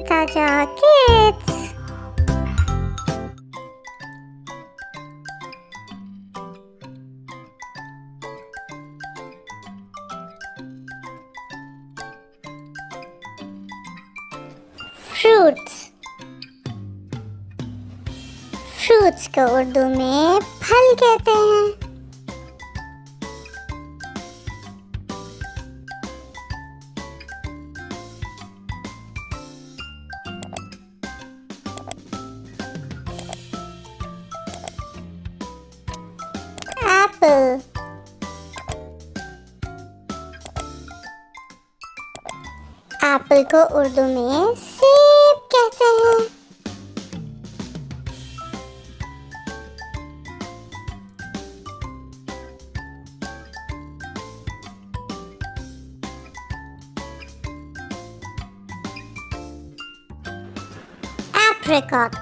ताजा kids. Fruits. Fruits को उर्दू में फल कहते हैं। एप्पल। एप्पल को उर्दू में सेब कहते हैं। apricot।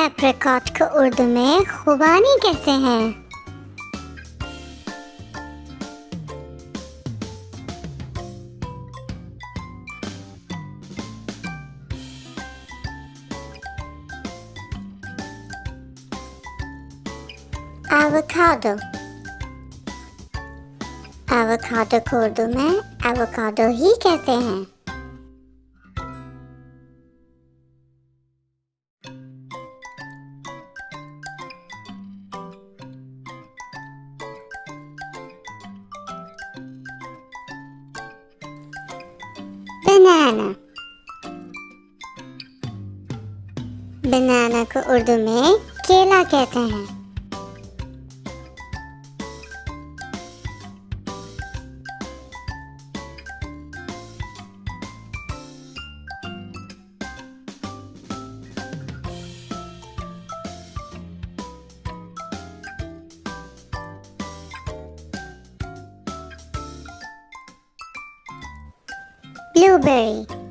apricot को उर्दू में खुबानी कहते हैं। avocado। avocado को उर्दू में avocado ही कहते हैं। बनाना। बनाना को उर्दू में केला कहते हैं। ब्लूबेरी।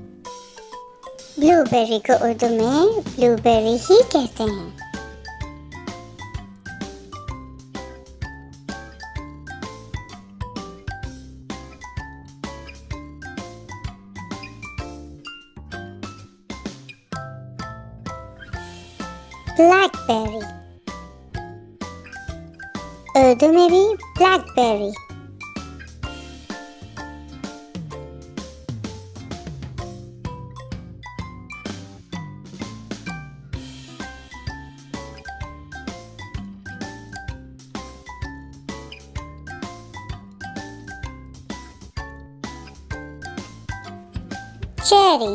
ब्लूबेरी को उर्दू में ब्लूबेरी ही कहते हैं। ब्लैकबेरी। उर्दू में भी ब्लैकबेरी। चेरी।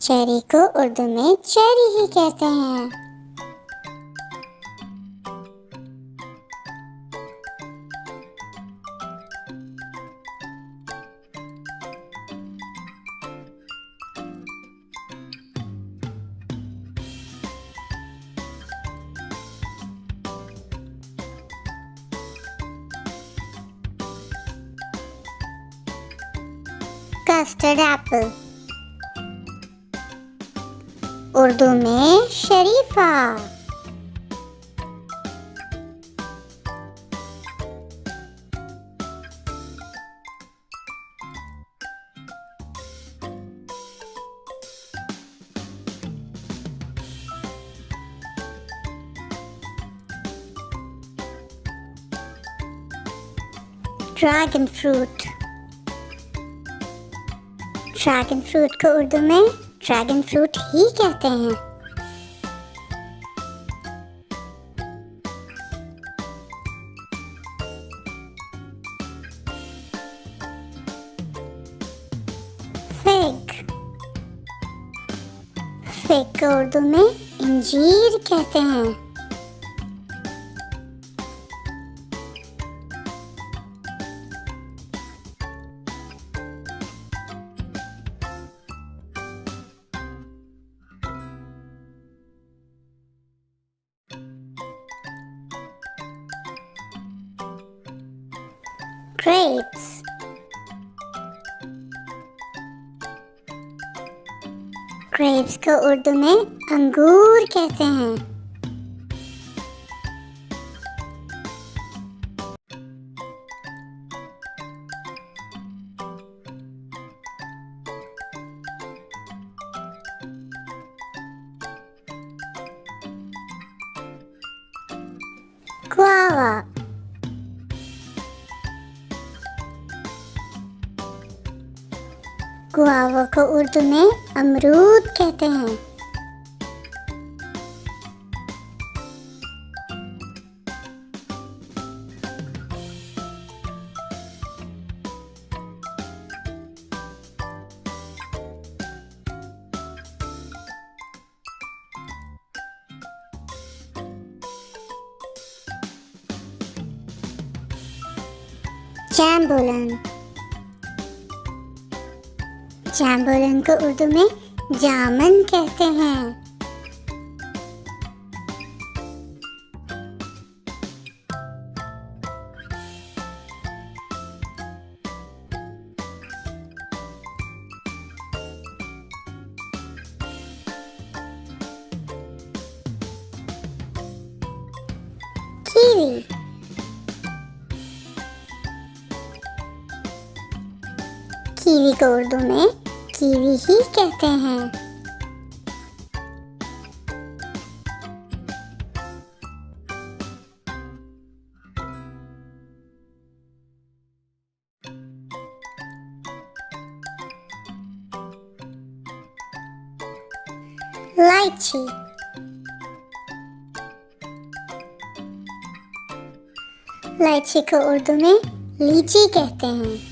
चेरी को उर्दू में चेरी ही कहते हैं। Custard Apple. उर्दू में शरीफा। Dragon fruit. ड्रैगन फ्रूट को उर्दू में ड्रैगन फ्रूट ही कहते हैं। फिग। फिग को उर्दू में इंजीर कहते हैं। grapes। grapes को उर्दू में अंगूर कहते हैं। guava, guava को उर्दू में अमरूद कहते हैं। जैम्बुलन, जैम्बुलन को उर्दू में जामन कहते हैं। कीवी, कीवी को उर्दू में कीवी ही कहते हैं। lychee, lychee को उर्दू में लीची कहते हैं।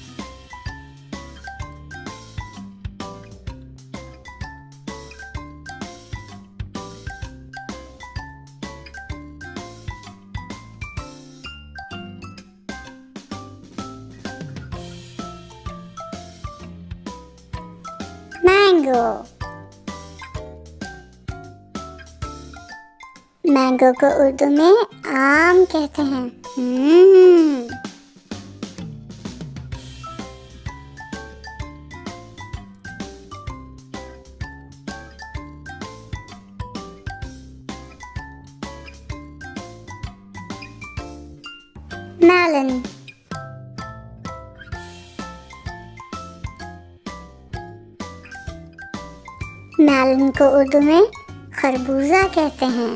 मैंगो, मैंगो को उर्दू में आम कहते हैं। मेलन, मेलन को उर्दू में खरबूजा कहते हैं।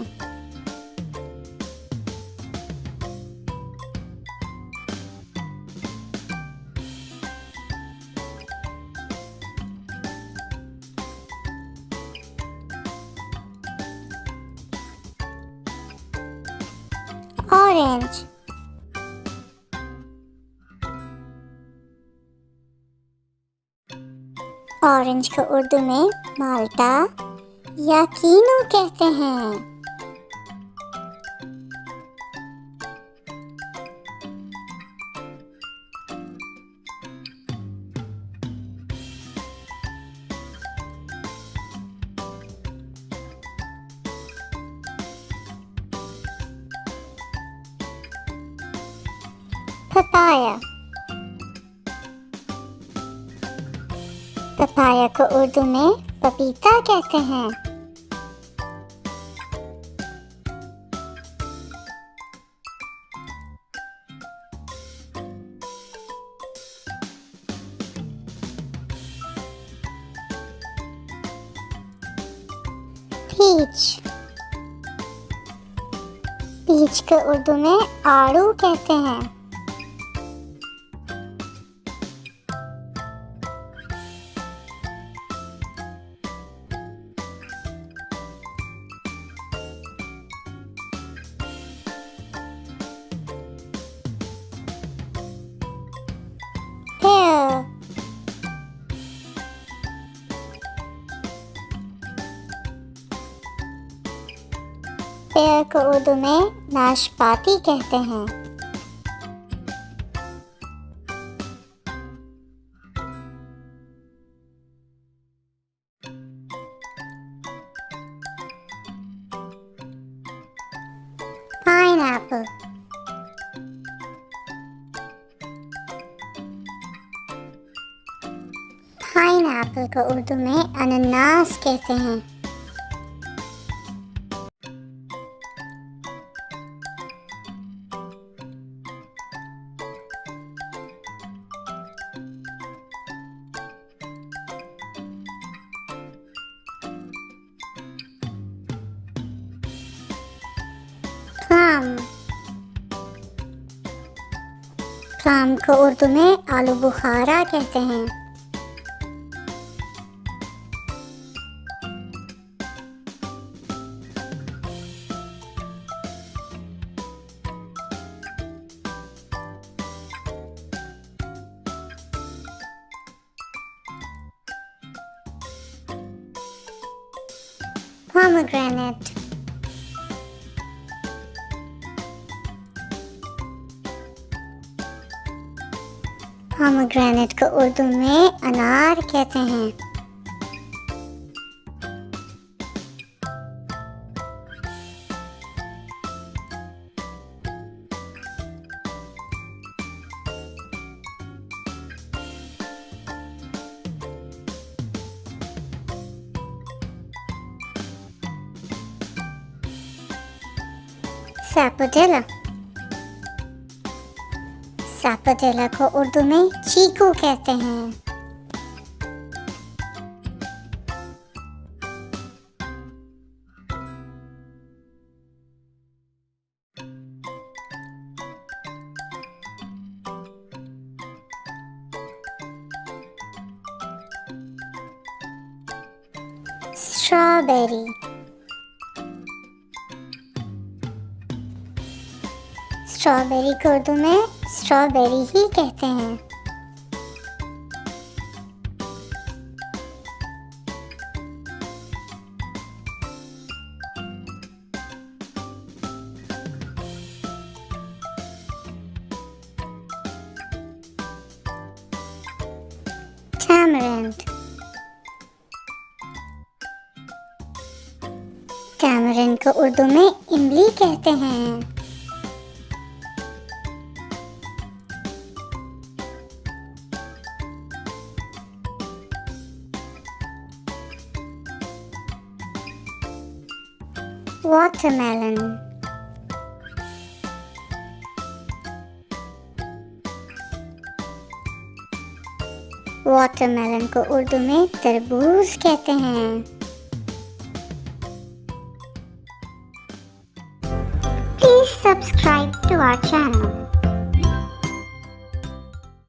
ऑरेंज, ऑरेंज को उर्दू में माल्टा या कीनू कहते हैं। पपाया, पपाया को उर्दू में पपीता कहते हैं। पीच, पीच को उर्दू में आड़ू कहते हैं। पेयर, पेयर को उर्दू में नाशपाती कहते हैं। पाइनएप्पल, पाइनएप्पल को उर्दू में अनानास कहते हैं। प्लम, प्लम को उर्दू में आलू बुखारा कहते हैं। pomegranate, pomegranate को उर्दू में अनार कहते हैं। sapodilla, sapodilla को उर्दू में चीकू कहते हैं। स्ट्रॉबेरी, स्ट्रॉबेरी को उर्दू में स्ट्रॉबेरी ही कहते हैं। tamarind, tamarind को उर्दू में इमली कहते हैं। watermelon, watermelon को उर्दू में तरबूज कहते हैं। Please subscribe to our channel.